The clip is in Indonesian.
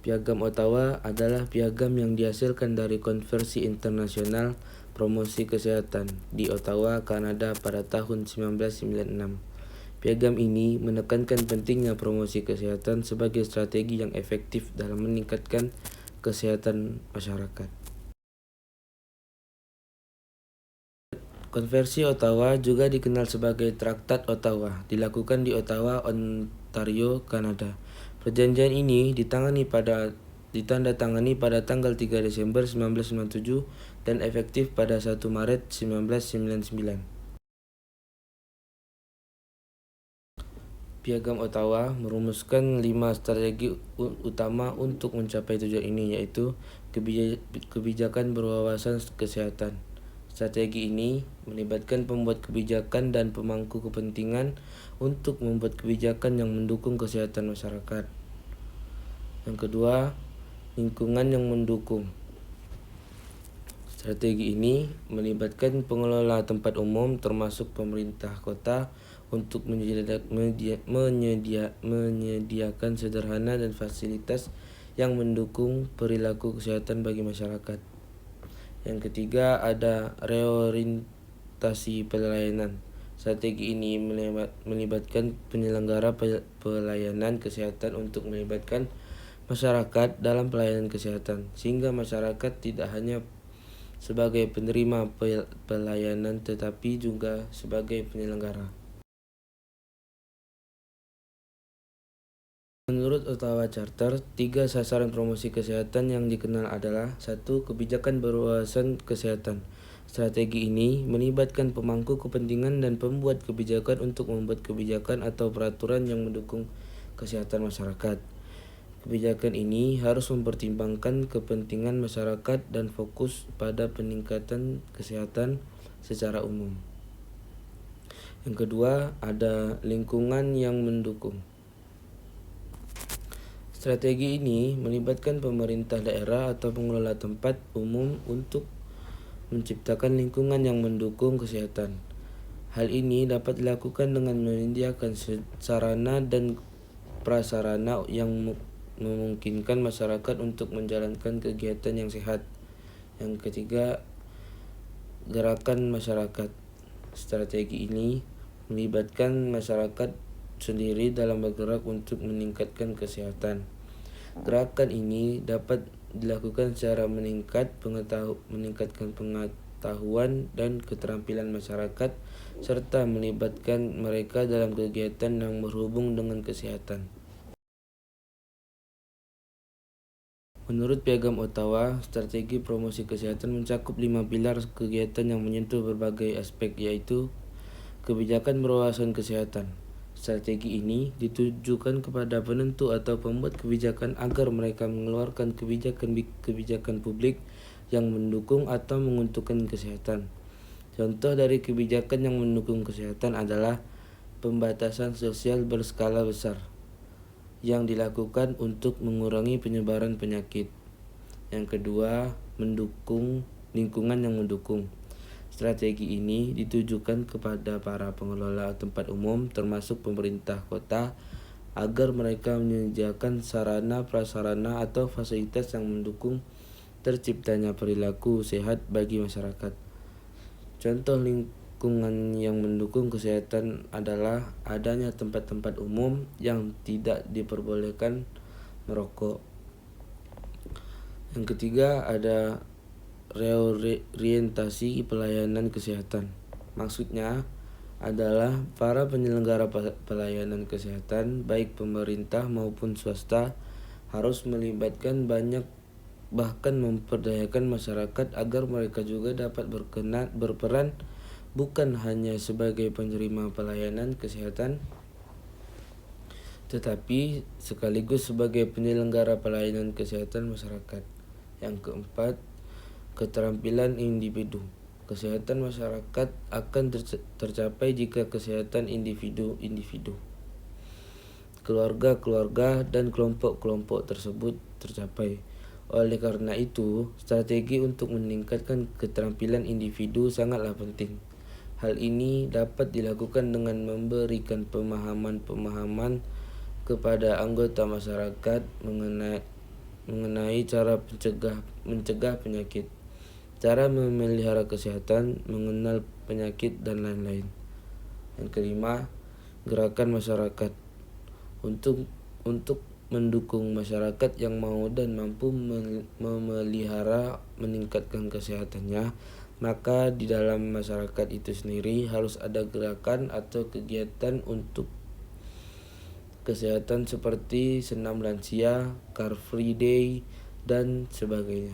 Piagam Ottawa adalah piagam yang dihasilkan dari Konferensi Internasional Promosi Kesehatan di Ottawa, Kanada pada tahun 1996. Piagam ini menekankan pentingnya promosi kesehatan sebagai strategi yang efektif dalam meningkatkan kesehatan masyarakat. Konferensi Ottawa juga dikenal sebagai Traktat Ottawa, dilakukan di Ottawa, Ontario, Kanada. Perjanjian ini ditandatangani pada tanggal 3 Desember 1997 dan efektif pada 1 Maret 1999. Piagam Ottawa merumuskan 5 strategi utama untuk mencapai tujuan ini, yaitu kebijakan berwawasan kesehatan. Strategi ini melibatkan pembuat kebijakan dan pemangku kepentingan untuk membuat kebijakan yang mendukung kesehatan masyarakat. Yang kedua, lingkungan yang mendukung. Strategi ini melibatkan pengelola tempat umum termasuk pemerintah kota untuk menyediakan sederhana dan fasilitas yang mendukung perilaku kesehatan bagi masyarakat. Yang ketiga, ada reorientasi pelayanan. Strategi ini melibatkan penyelenggara pelayanan kesehatan untuk melibatkan masyarakat dalam pelayanan kesehatan, sehingga masyarakat tidak hanya sebagai penerima pelayanan tetapi juga sebagai penyelenggara. Menurut Ottawa Charter, 3 sasaran promosi kesehatan yang dikenal adalah 1. Kebijakan berwawasan kesehatan. Strategi ini melibatkan pemangku kepentingan dan pembuat kebijakan untuk membuat kebijakan atau peraturan yang mendukung kesehatan masyarakat. Kebijakan ini harus mempertimbangkan kepentingan masyarakat dan fokus pada peningkatan kesehatan secara umum. Yang kedua, ada lingkungan yang mendukung. Strategi ini melibatkan pemerintah daerah atau pengelola tempat umum untuk menciptakan lingkungan yang mendukung kesehatan. Hal ini dapat dilakukan dengan menyediakan sarana dan prasarana yang memungkinkan masyarakat untuk menjalankan kegiatan yang sehat. Yang ketiga, gerakan masyarakat. Strategi ini melibatkan masyarakat sendiri dalam bergerak untuk meningkatkan kesehatan. Gerakan ini dapat dilakukan secara meningkatkan pengetahuan dan keterampilan masyarakat serta melibatkan mereka dalam kegiatan yang berhubung dengan kesehatan. Menurut Piagam Ottawa, strategi promosi kesehatan mencakup 5 pilar kegiatan yang menyentuh berbagai aspek, yaitu kebijakan berwawasan kesehatan. Strategi ini ditujukan kepada penentu atau pembuat kebijakan agar mereka mengeluarkan kebijakan publik yang mendukung atau menguntungkan kesehatan. Contoh dari kebijakan yang mendukung kesehatan adalah pembatasan sosial berskala besar yang dilakukan untuk mengurangi penyebaran penyakit. Yang kedua, mendukung lingkungan yang mendukung. Strategi ini ditujukan kepada para pengelola tempat umum termasuk pemerintah kota agar mereka menyediakan sarana, prasarana atau fasilitas yang mendukung terciptanya perilaku sehat bagi masyarakat. Contoh lingkungan yang mendukung kesehatan adalah adanya tempat-tempat umum yang tidak diperbolehkan merokok. Yang ketiga, ada reorientasi pelayanan kesehatan. Maksudnya adalah para penyelenggara pelayanan kesehatan, baik pemerintah maupun swasta, harus melibatkan bahkan memperdayakan masyarakat agar mereka juga dapat berperan bukan hanya sebagai penerima pelayanan kesehatan, tetapi sekaligus sebagai penyelenggara pelayanan kesehatan masyarakat. Yang keempat, keterampilan individu. Kesehatan masyarakat akan tercapai jika kesehatan individu, keluarga, dan kelompok-kelompok tersebut tercapai. Oleh karena itu, strategi untuk meningkatkan keterampilan individu sangatlah penting. Hal ini dapat dilakukan dengan memberikan pemahaman kepada anggota masyarakat mengenai mengenai cara mencegah penyakit, cara memelihara kesehatan, mengenal penyakit, dan lain-lain. Yang kelima, gerakan masyarakat untuk mendukung masyarakat yang mau dan mampu memelihara meningkatkan kesehatannya, maka di dalam masyarakat itu sendiri harus ada gerakan atau kegiatan untuk kesehatan seperti senam lansia, Car Free Day, dan sebagainya.